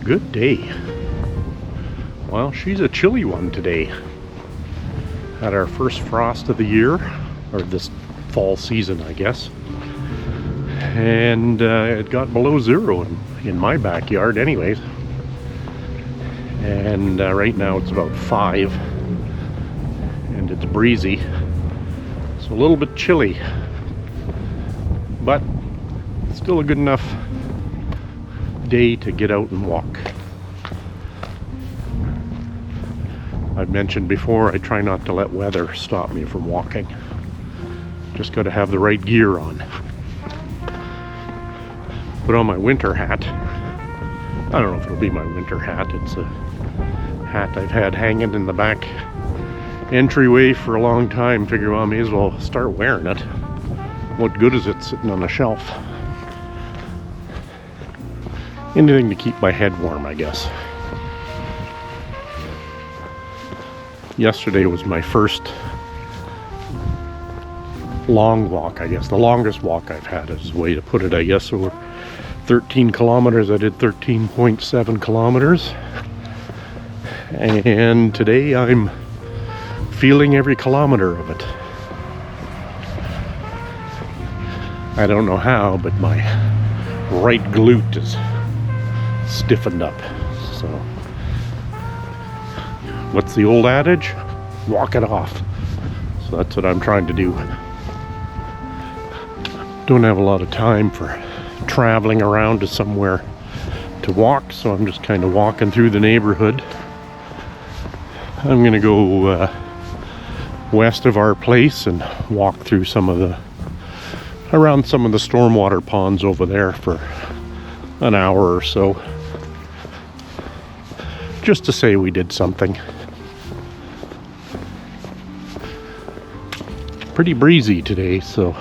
good day. Well, she's a chilly one today. Had our first frost of the year, or this fall season, I guess. And it got below zero in my backyard anyways. And right now it's about 5 and it's breezy. So a little bit chilly, but still a good enough day to get out and walk. I've mentioned before, I try not to let weather stop me from walking. Just got to have the right gear on. Put on my winter hat. I don't know if it'll be my winter hat. It's a hat I've had hanging in the back entryway for a long time. Figure, well, I may as well start wearing it. What good is it sitting on a shelf? Anything to keep my head warm, I guess. Yesterday was my first long walk, I guess. The longest walk I've had is the way to put it, I guess. So 13 kilometers. I did 13.7 kilometers. And today I'm feeling every kilometer of it. I don't know how, but my right glute is stiffened up. So what's the old adage? Walk it off. So that's what I'm trying to do. Don't have a lot of time for traveling around to somewhere to walk, so I'm just kind of walking through the neighborhood. I'm gonna go west of our place and walk through around some of the stormwater ponds over there for an hour or so, just to say we did something. Pretty breezy today, so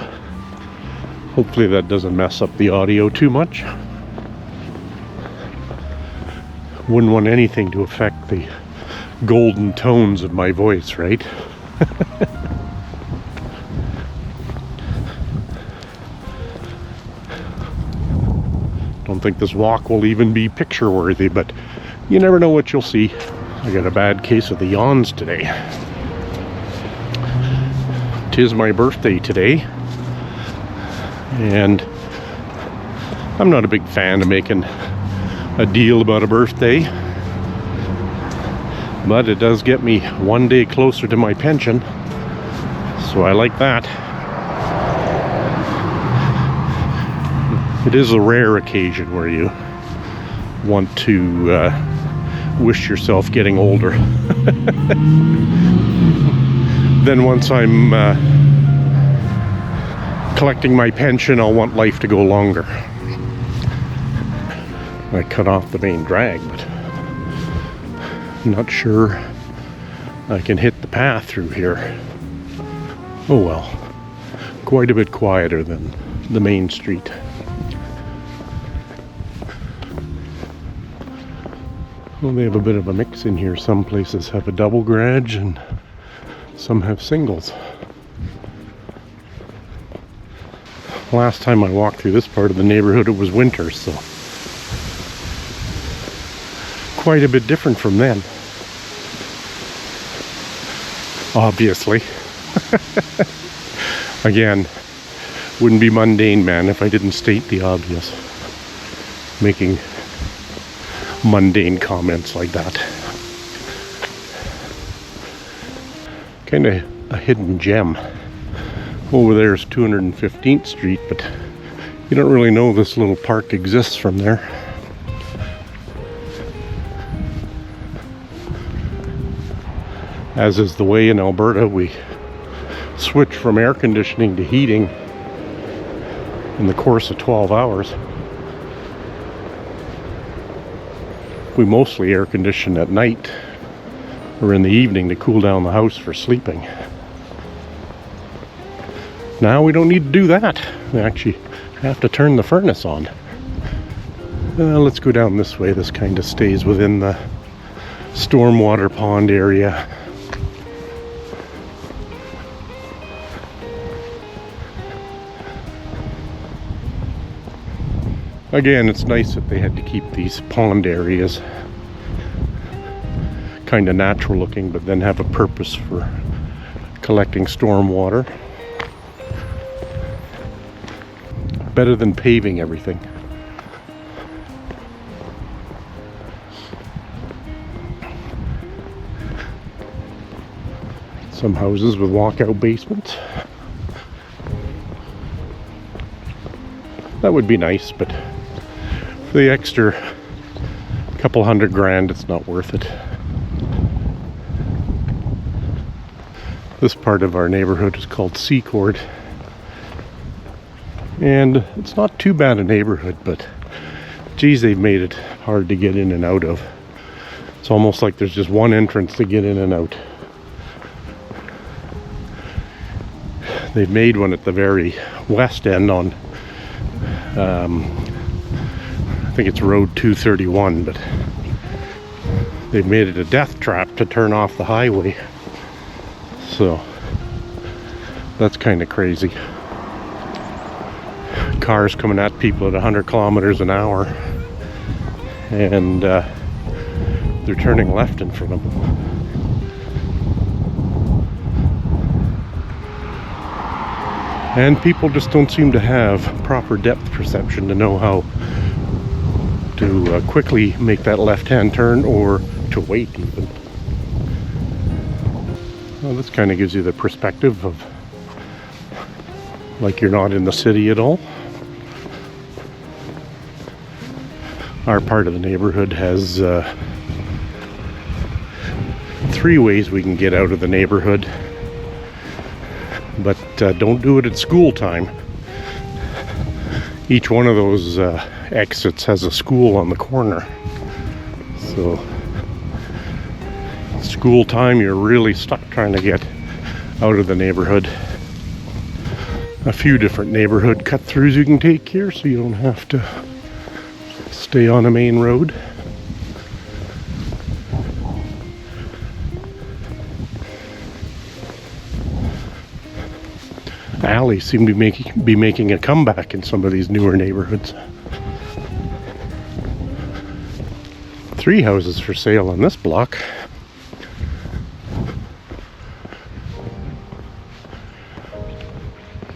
hopefully that doesn't mess up the audio too much. Wouldn't want anything to affect the golden tones of my voice, right? Don't think this walk will even be picture worthy, but you never know what you'll see. I got a bad case of the yawns today. 'Tis my birthday today, and I'm not a big fan of making a deal about a birthday, but it does get me one day closer to my pension, so I like that. It is a rare occasion where you want to wish yourself getting older. Then once I'm collecting my pension, I'll want life to go longer. I cut off the main drag, but I'm not sure I can hit the path through here. Oh well, quite a bit quieter than the main street. Well, they have a bit of a mix in here. Some places have a double garage and some have singles. Last time I walked through this part of the neighborhood, it was winter, so quite a bit different from then. Obviously. Again, wouldn't be mundane, man, if I didn't state the obvious. Making mundane comments like that. Kind of a hidden gem. Over there is 215th Street, but you don't really know this little park exists from there. As is the way in Alberta, we switch from air conditioning to heating in the course of 12 hours. We mostly air condition at night or in the evening to cool down the house for sleeping. Now we don't need to do that. We actually have to turn the furnace on. Let's go down this way. This kind of stays within the stormwater pond area. Again, it's nice that they had to keep these pond areas kind of natural looking, but then have a purpose for collecting storm water. Better than paving everything. Some houses with walkout basements. That would be nice, but for the extra couple $100,000, it's not worth it. This part of our neighborhood is called Secord, and it's not too bad a neighborhood, but geez, they've made it hard to get in and out of. It's almost like there's just one entrance to get in and out. They've made one at the very west end on I think it's Road 231, but they've made it a death trap to turn off the highway. So that's kind of crazy. Cars coming at people at 100 kilometers an hour, and they're turning left in front of them. And people just don't seem to have proper depth perception to know how to quickly make that left-hand turn, or to wait even. Well, this kind of gives you the perspective of like you're not in the city at all. Our part of the neighborhood has 3 ways we can get out of the neighborhood. But don't do it at school time. Each one of those exits has a school on the corner. So, school time, you're really stuck trying to get out of the neighborhood. A few different neighborhood cut-throughs you can take here, so you don't have to stay on a main road. Alleys seem to be making a comeback in some of these newer neighborhoods. 3 houses for sale on this block.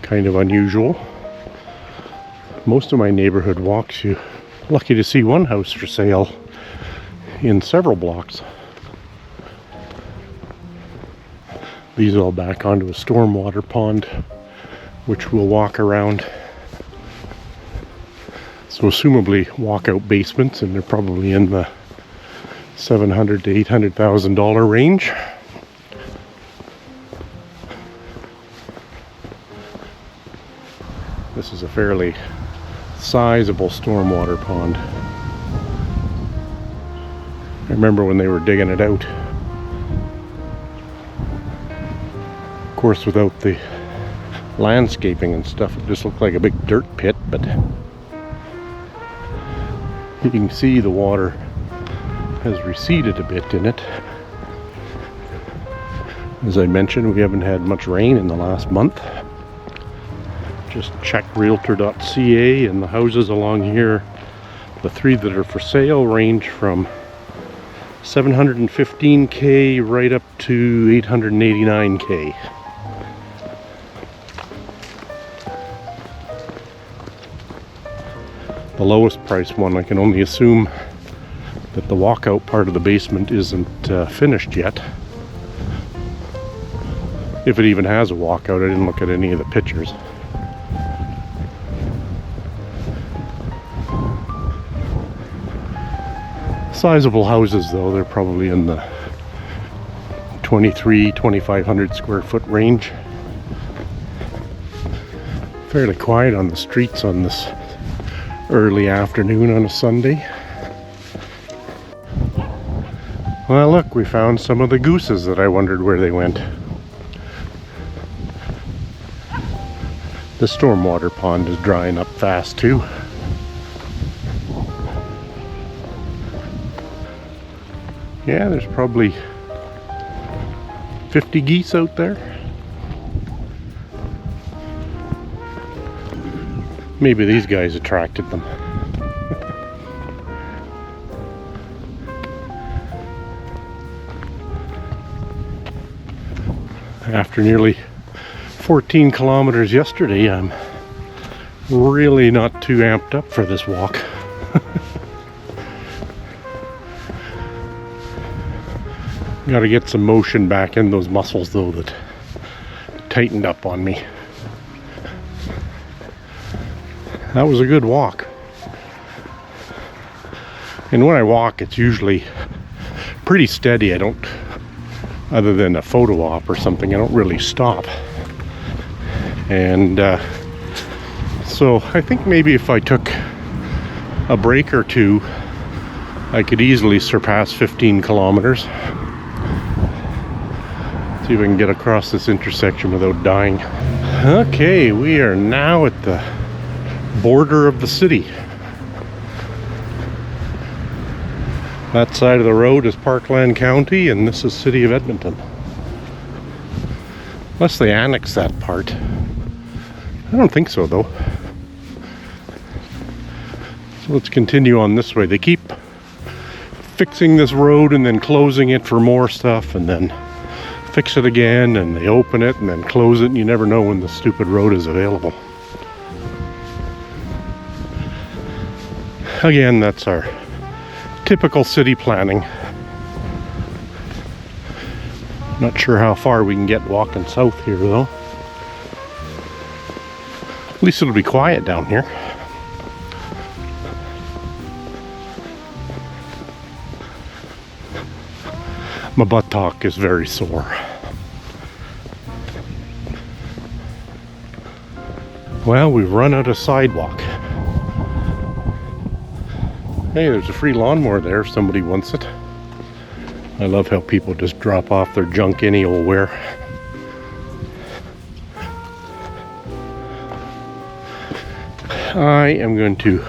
Kind of unusual. Most of my neighborhood walks, you're lucky to see 1 house for sale in several blocks. These all back onto a stormwater pond, which we'll walk around. So assumably walkout basements, and they're probably in the $700,000 to $800,000 range. This is a fairly sizable stormwater pond. I remember when they were digging it out. Of course, without the landscaping and stuff, it just looked like a big dirt pit, but you can see the water has receded a bit in it. As I mentioned, we haven't had much rain in the last month. Just check realtor.ca, and the houses along here, the 3 that are for sale, range from $715K right up to $889K. The lowest price one, I can only assume that the walkout part of the basement isn't finished yet. If it even has a walkout, I didn't look at any of the pictures. Sizable houses though, they're probably in the 2,500 square foot range. Fairly quiet on the streets on this early afternoon on a Sunday. Well, look, we found some of the gooses that I wondered where they went. The stormwater pond is drying up fast too. Yeah, there's probably 50 geese out there. Maybe these guys attracted them. After nearly 14 kilometers yesterday, I'm really not too amped up for this walk. Got to get some motion back in those muscles though that tightened up on me. That was a good walk. And when I walk, it's usually pretty steady. I don't, other than a photo op or something, I don't really stop. And so I think maybe if I took a break or two, I could easily surpass 15 kilometers. See if I can get across this intersection without dying. Okay, we are now at the border of the city. That side of the road is Parkland County, and this is City of Edmonton. Unless they annex that part. I don't think so, though. So let's continue on this way. They keep fixing this road and then closing it for more stuff, and then fix it again, and they open it and then close it, and you never know when the stupid road is available. Again, that's our typical city planning. Not sure how far we can get walking south here though. At least it'll be quiet down here. My buttock is very sore. Well, we've run out of sidewalk. Hey, there's a free lawnmower there if somebody wants it. I love how people just drop off their junk any old where. I am going to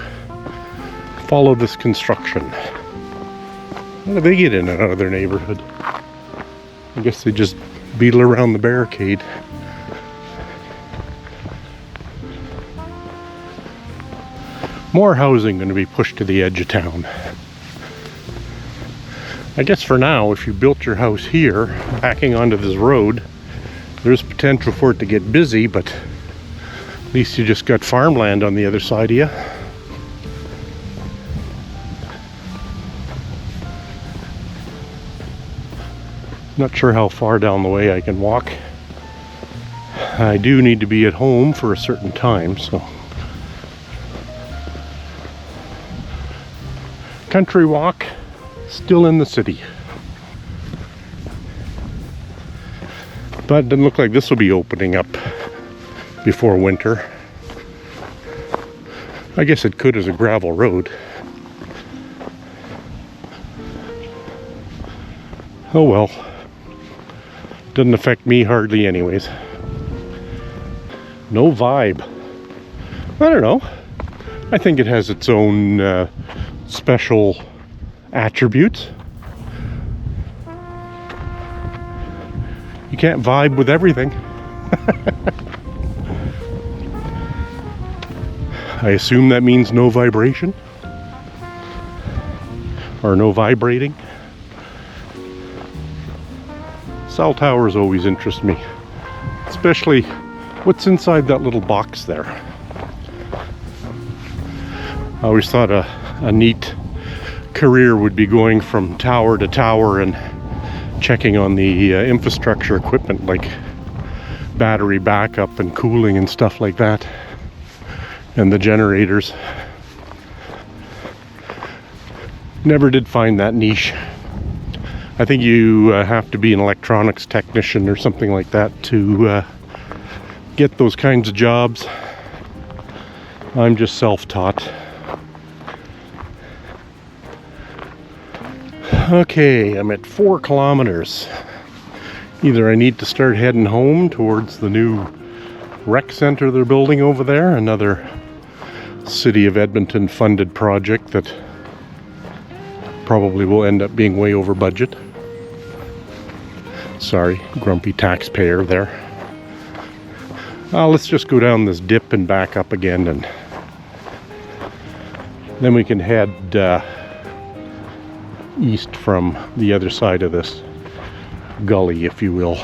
follow this construction. How do they get in and out of their neighborhood? I guess they just beetle around the barricade. More housing going to be pushed to the edge of town. I guess for now, if you built your house here, backing onto this road, there's potential for it to get busy, but at least you just got farmland on the other side of you. Not sure how far down the way I can walk. I do need to be at home for a certain time, so. Country walk, still in the city. But it doesn't look like this will be opening up before winter. I guess it could as a gravel road. Oh well. Doesn't affect me hardly anyways. No vibe. I don't know. I think it has its own special attributes. You can't vibe with everything. I assume that means no vibration or no vibrating. Cell towers always interest me, especially what's inside that little box there. I always thought a neat career would be going from tower to tower and checking on the infrastructure equipment like battery backup and cooling and stuff like that, and the generators. Never did find that niche. I think you have to be an electronics technician or something like that to get those kinds of jobs. I'm just self-taught. Okay, I'm at 4 kilometers. Either I need to start heading home towards the new rec center they're building over there, another City of Edmonton funded project that probably will end up being way over budget. Sorry, grumpy taxpayer there. Let's just go down this dip and back up again, and then we can head east from the other side of this gully, if you will.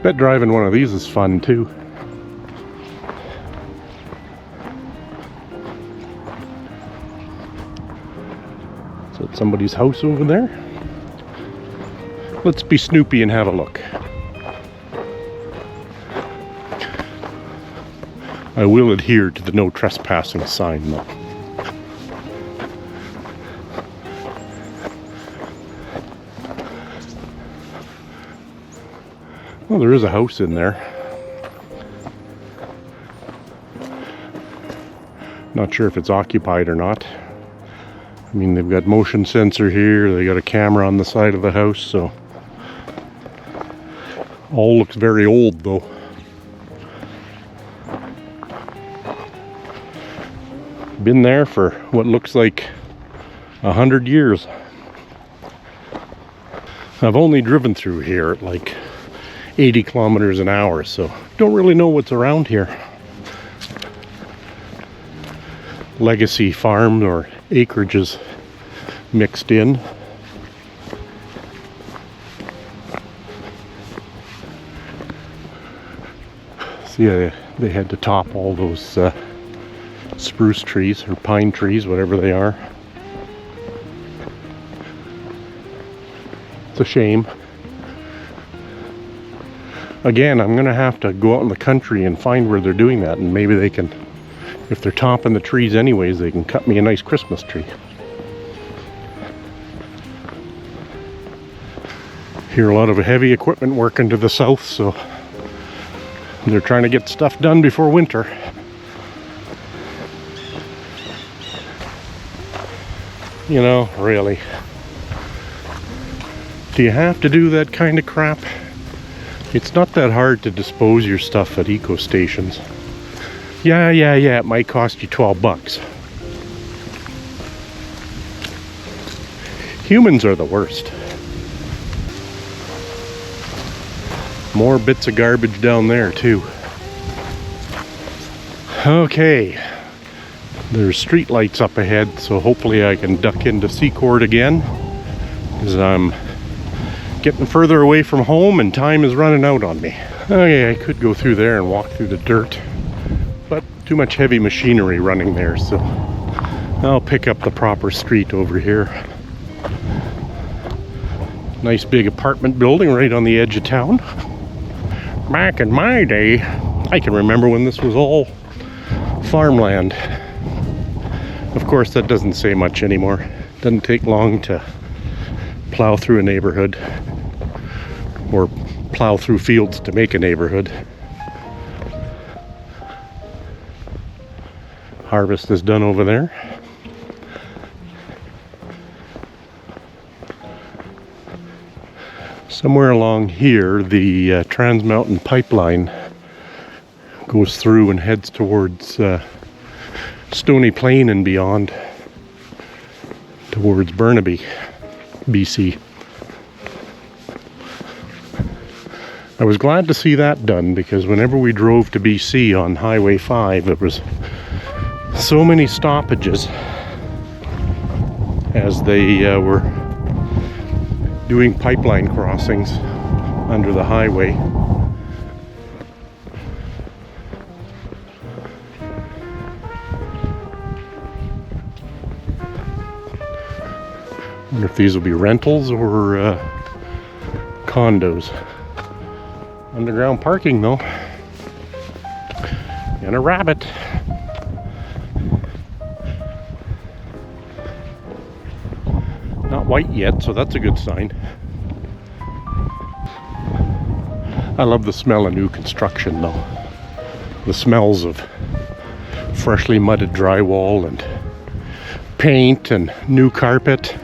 Bet driving one of these is fun too. So it's somebody's house over there. Let's be snoopy and have a look. I will adhere to the no trespassing sign though. Well, there is a house in there. Not sure if it's occupied or not. I mean, they've got motion sensor here, they got a camera on the side of the house, so all looks very old though. Been there for what looks like 100 years. I've only driven through here at like 80 kilometers an hour, so don't really know what's around here. Legacy farm or acreages mixed in. See, they had to top all those spruce trees or pine trees, whatever they are. It's a shame. Again, I'm gonna have to go out in the country and find where they're doing that, and maybe they can, if they're topping the trees anyways, they can cut me a nice Christmas tree. Hear a lot of heavy equipment working to the south, so they're trying to get stuff done before winter. You know, really. Do you have to do that kind of crap? It's not that hard to dispose your stuff at eco stations. Yeah, it might cost you 12 bucks. Humans are the worst. More bits of garbage down there too. Okay, there's street lights up ahead, so hopefully I can duck into Seacourt again, because I'm getting further away from home and time is running out on me. Okay, I could go through there and walk through the dirt, but too much heavy machinery running there, so I'll pick up the proper street over here. Nice big apartment building right on the edge of town. Back in my day, I can remember when this was all farmland. Of course, that doesn't say much anymore. Doesn't take long to plow through a neighborhood, or plow through fields to make a neighborhood. Harvest is done over there. Somewhere along here, the Trans Mountain pipeline goes through and heads towards Stony Plain and beyond, towards Burnaby, BC. I was glad to see that done, because whenever we drove to BC on Highway 5, it was so many stoppages as they were doing pipeline crossings under the highway. I wonder if these will be rentals or condos. Underground parking though. And a rabbit. Not white yet, so that's a good sign. I love the smell of new construction though. The smells of freshly mudded drywall and paint and new carpet.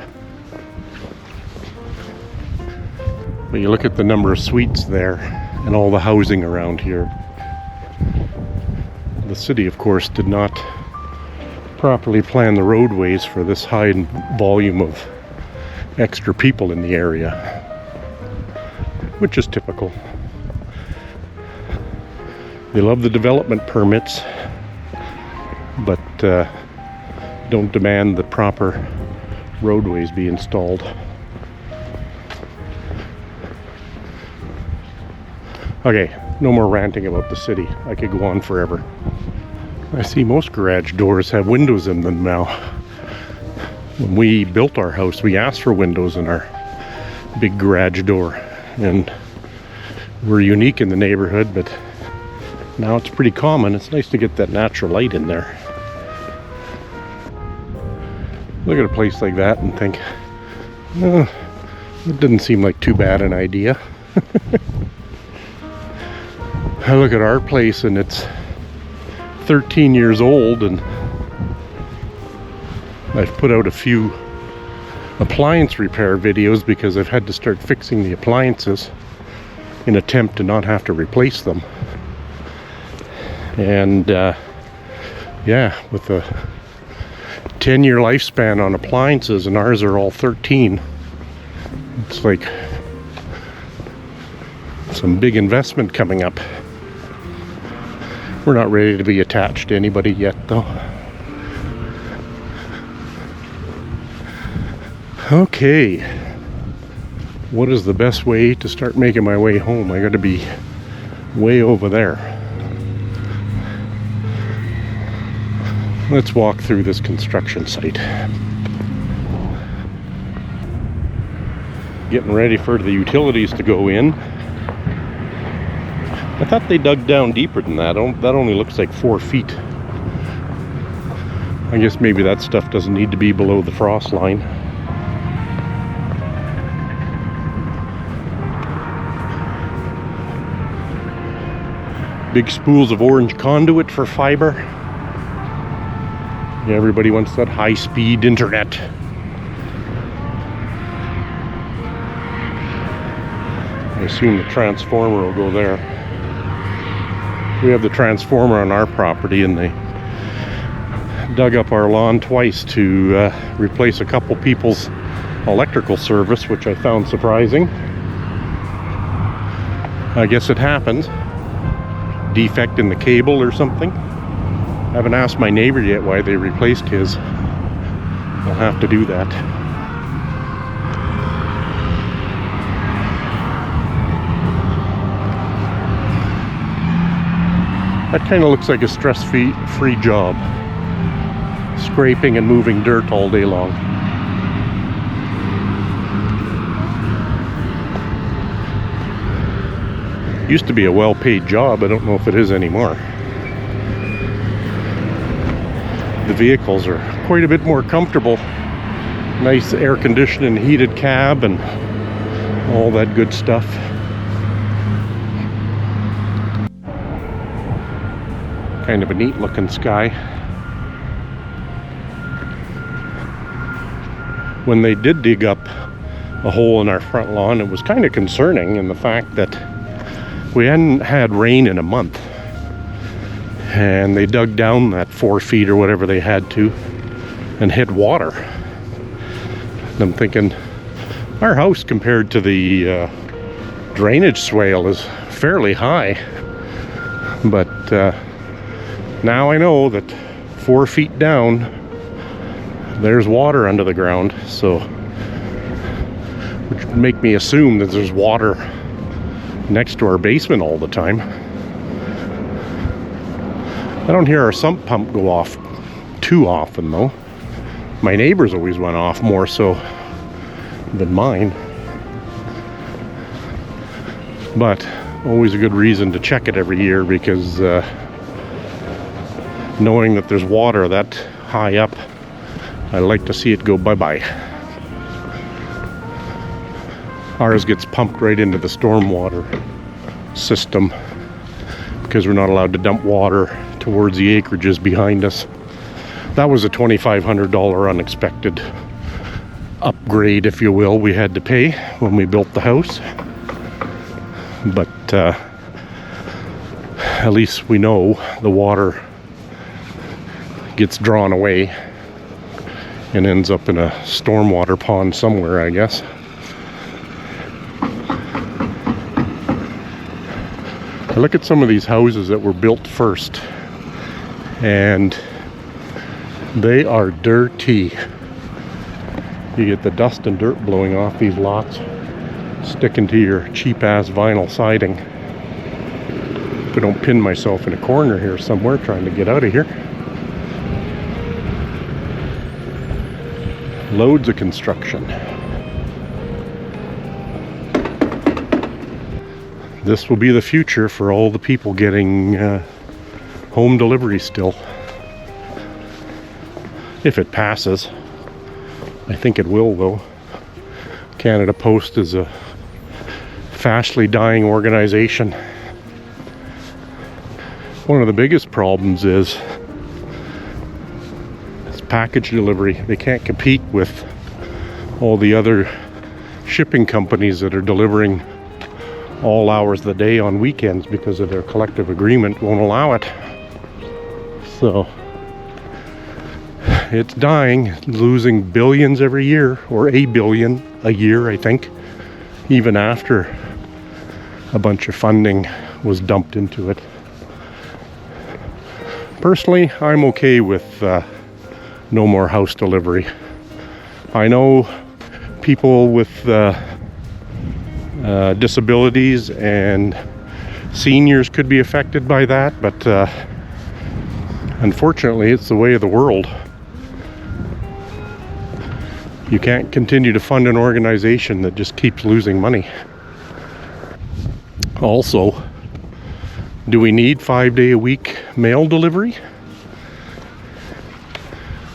But you look at the number of suites there and all the housing around here. The city, of course, did not properly plan the roadways for this high volume of extra people in the area, which is typical. They love the development permits, but don't demand the proper roadways be installed. Okay, no more ranting about the city. I could go on forever. I see most garage doors have windows in them now. When we built our house, we asked for windows in our big garage door, and we're unique in the neighborhood, but now it's pretty common. It's nice to get that natural light in there. Look at a place like that and think, oh, it didn't seem like too bad an idea. I look at our place and it's 13 years old, and I've put out a few appliance repair videos because I've had to start fixing the appliances in an attempt to not have to replace them. And yeah, with a 10-year lifespan on appliances, and ours are all 13, it's like some big investment coming up. We're not ready to be attached to anybody yet, though. Okay, what is the best way to start making my way home? I gotta be way over there. Let's walk through this construction site. Getting ready for the utilities to go in. I thought they dug down deeper than that. That only looks like 4 feet. I guess maybe that stuff doesn't need to be below the frost line. Big spools of orange conduit for fiber. Yeah, everybody wants that high-speed internet. I assume the transformer will go there. We have the transformer on our property, and they dug up our lawn twice to replace a couple people's electrical service, which I found surprising. I guess it happens. Defect in the cable or something. I haven't asked my neighbor yet why they replaced his. I'll have to do that. That kind of looks like a stress-free job. Scraping and moving dirt all day long. Used to be a well-paid job. I don't know if it is anymore. The vehicles are quite a bit more comfortable. Nice air conditioning, heated cab, and all that good stuff. Kind of a neat looking sky. When they did dig up a hole in our front lawn, it was kind of concerning in the fact that we hadn't had rain in a month. And they dug down that 4 feet or whatever they had to and hit water. And I'm thinking, our house compared to the drainage swale is fairly high. But now I know that 4 feet down, there's water under the ground. So, which would make me assume that there's water next to our basement all the time. I don't hear our sump pump go off too often though. My neighbors always went off more so than mine. But always a good reason to check it every year, because knowing that there's water that high up, I like to see it go bye-bye. Ours gets pumped right into the stormwater system because we're not allowed to dump water towards the acreages behind us. That was a $2,500 unexpected upgrade, if you will, we had to pay when we built the house. But at least we know the water gets drawn away and ends up in a stormwater pond somewhere, I guess. I look at some of these houses that were built first, and they are dirty. You get the dust and dirt blowing off these lots, sticking to your cheap ass vinyl siding. I don't pin myself in a corner here somewhere trying to get out of here. Loads of construction. This will be the future for all the people getting home delivery still. If it passes. I think it will, though. Canada Post is a fastly dying organization. One of the biggest problems is package delivery. They can't compete with all the other shipping companies that are delivering all hours of the day on weekends because of their collective agreement won't allow it. So it's dying, losing billions every year, or $1 billion a year, I think, even after a bunch of funding was dumped into it. Personally, I'm okay with no more house delivery. I know people with disabilities and seniors could be affected by that, but unfortunately it's the way of the world. You can't continue to fund an organization that just keeps losing money. Also, do we need 5-day-a-week mail delivery?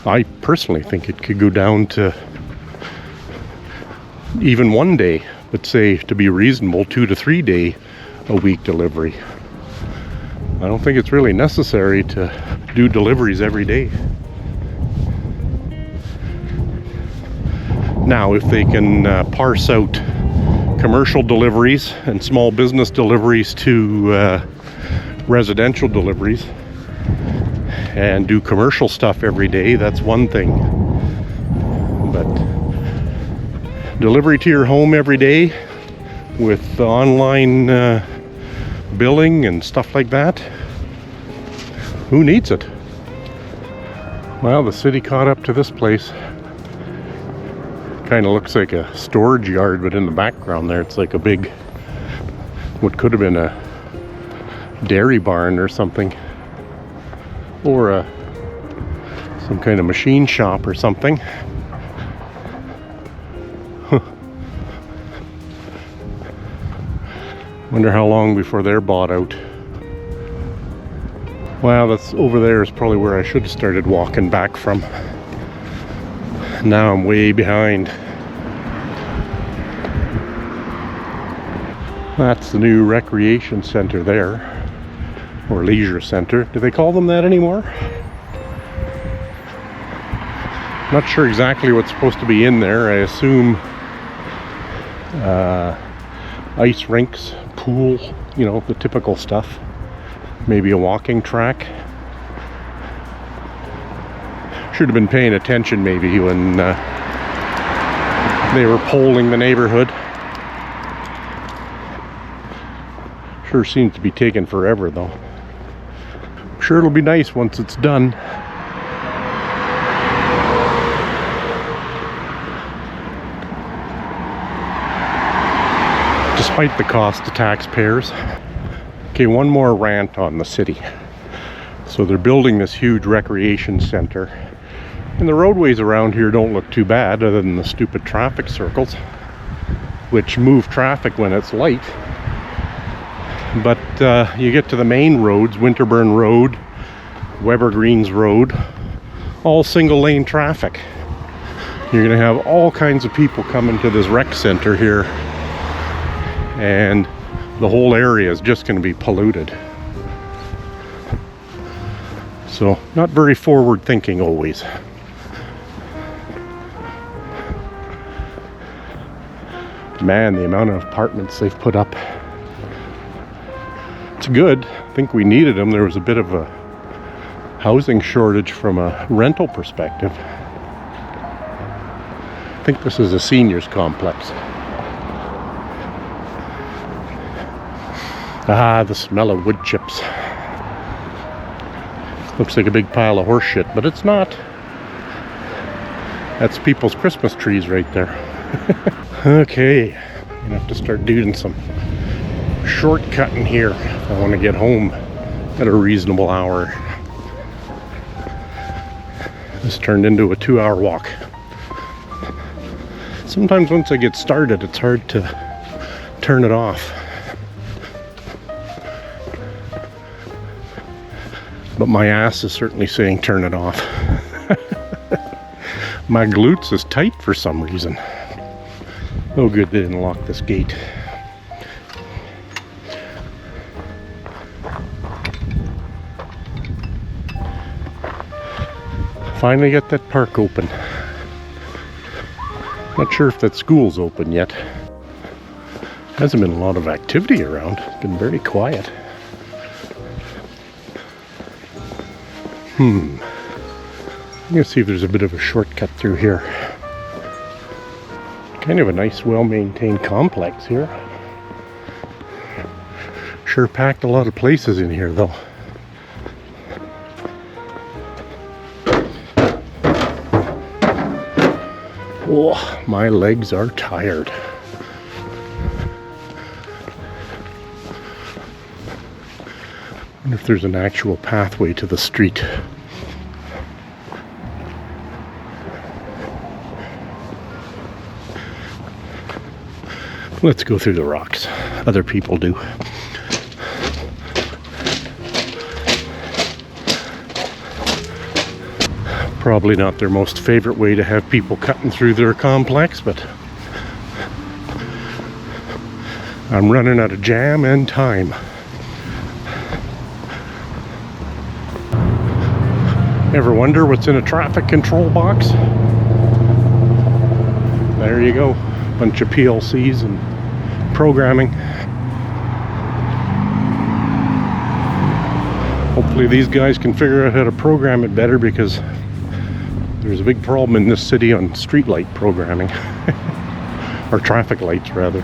I personally think it could go down to even 1 day, but say, to be reasonable, 2 to 3 day a week delivery. I don't think it's really necessary to do deliveries every day. Now, if they can parse out commercial deliveries and small business deliveries to residential deliveries and do commercial stuff every day, that's one thing. But delivery to your home every day with online billing and stuff like that, who needs it? Well, the city caught up to this place. Kind of looks like a storage yard, but in the background there it's like a big, what could have been a dairy barn or something, or some kind of machine shop or something. Wonder how long before they're bought out. Wow, that's over there is probably where I should have started walking back from. Now I'm way behind. That's the new recreation center there, or leisure center. Do they call them that anymore? Not sure exactly what's supposed to be in there. I assume ice rinks, pool, you know, the typical stuff. Maybe a walking track. Should have been paying attention maybe when they were polling the neighborhood. Sure seems to be taking forever though. I'm sure it'll be nice once it's done. Despite the cost to taxpayers. Okay, one more rant on the city. So they're building this huge recreation center. And the roadways around here don't look too bad, other than the stupid traffic circles, which move traffic when it's light. But you get to the main roads, Winterburn Road, Weber Greens Road, all single lane traffic. You're gonna have all kinds of people coming to this rec center here, and the whole area is just gonna be polluted. So, not very forward thinking always. Man, the amount of apartments they've put up. It's good. I think we needed them. There was a bit of a housing shortage from a rental perspective. I think this is a seniors complex. Ah, the smell of wood chips. Looks like a big pile of horse shit, but it's not. That's people's Christmas trees right there. Okay, I'm gonna have to start doing some shortcut in here if I want to get home at a reasonable hour. This turned into a 2-hour walk. Sometimes once I get started, it's hard to turn it off. But my ass is certainly saying turn it off. My glutes is tight for some reason. Oh good, they didn't lock this gate. Finally got that park open. Not sure if that school's open yet. Hasn't been a lot of activity around. It's been very quiet. I'm gonna see if there's a bit of a shortcut through here. Kind of a nice, well-maintained complex here. Sure packed a lot of places in here though. Oh, my legs are tired. I wonder if there's an actual pathway to the street. Let's go through the rocks. Other people do. Probably not their most favorite way to have people cutting through their complex, but I'm running out of jam and time. Ever wonder what's in a traffic control box? There you go. Bunch of PLCs and programming. Hopefully these guys can figure out how to program it better, because there's a big problem in this city on street light programming. Or traffic lights rather.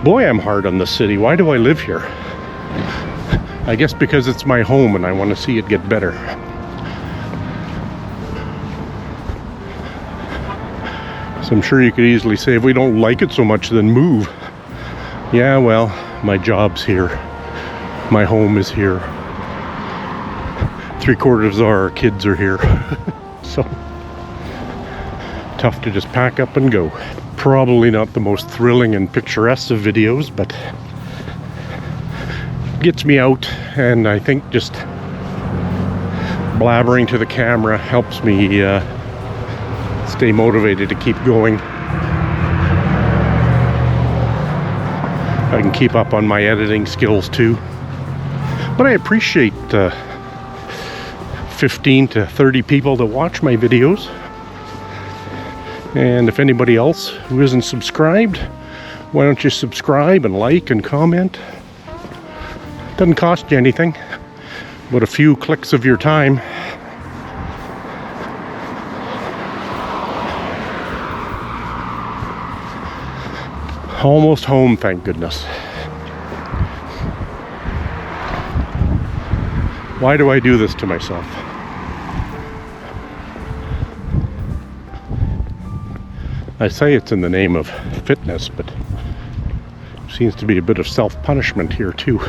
Boy, I'm hard on the city. Why do I live here? I guess because it's my home and I want to see it get better. So I'm sure you could easily say, if we don't like it so much, then move. Yeah, well, my job's here. My home is here. 3/4 of our kids are here. So tough to just pack up and go. Probably not the most thrilling and picturesque of videos, but gets me out, and I think just blabbering to the camera helps me stay motivated to keep going. I can keep up on my editing skills too. But I appreciate 15 to 30 people that watch my videos. And if anybody else who isn't subscribed, why don't you subscribe and like and comment? Doesn't cost you anything, but a few clicks of your time. Almost home, thank goodness. Why do I do this to myself? I say it's in the name of fitness, but seems to be a bit of self-punishment here too.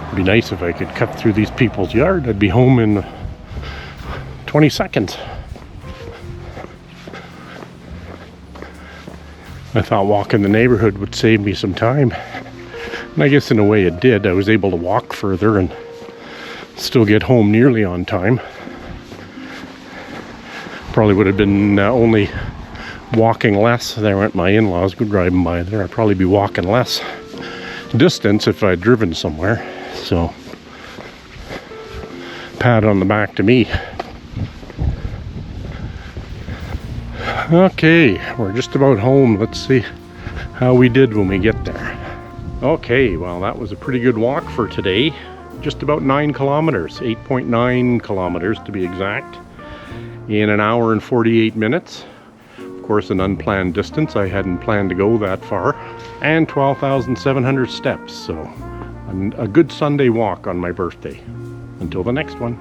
It'd be nice if I could cut through these people's yard. I'd be home in 20 seconds. I thought walking the neighborhood would save me some time. And I guess in a way it did. I was able to walk further and still get home nearly on time. Probably would have been only walking less. There went my in-laws, go driving by there. I'd probably be walking less distance if I'd driven somewhere. So, pat on the back to me. Okay, we're just about home. Let's see how we did when we get there. Okay, well, that was a pretty good walk for today. Just about 9 kilometers, 8.9 kilometers to be exact, in an hour and 48 minutes. Of course, an unplanned distance. I hadn't planned to go that far. And 12,700 steps, so a good Sunday walk on my birthday. Until the next one.